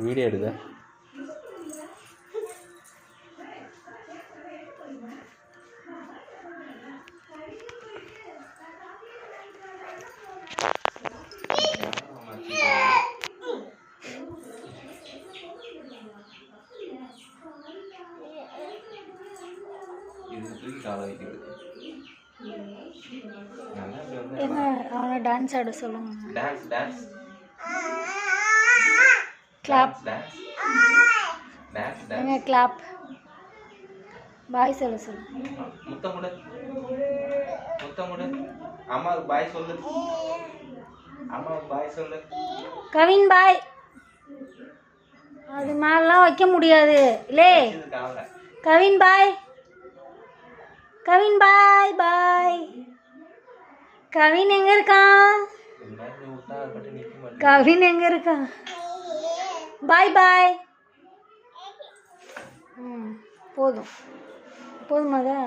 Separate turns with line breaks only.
Video எடுக்க
அவனை dance ஆட சொல்லுங்க.
Dance dance
clap
dance dance
ஏங்க கிளாப். பாய் சொல்ல சொல்லு.
முத்தமுட முத்தமுட அம்மாவுக்கு பாய் சொல்லு. அம்மாவுக்கு பாய் சொல்லு.
கவின் பாய். அது மேலாம் வைக்க முடியாது லே. கவின் பாய். கவின் பாய் பாய். கவின் எங்க இருக்கான்? கவின் எங்க இருக்கான்? பாய் பாய். போதும் போதுமாதா?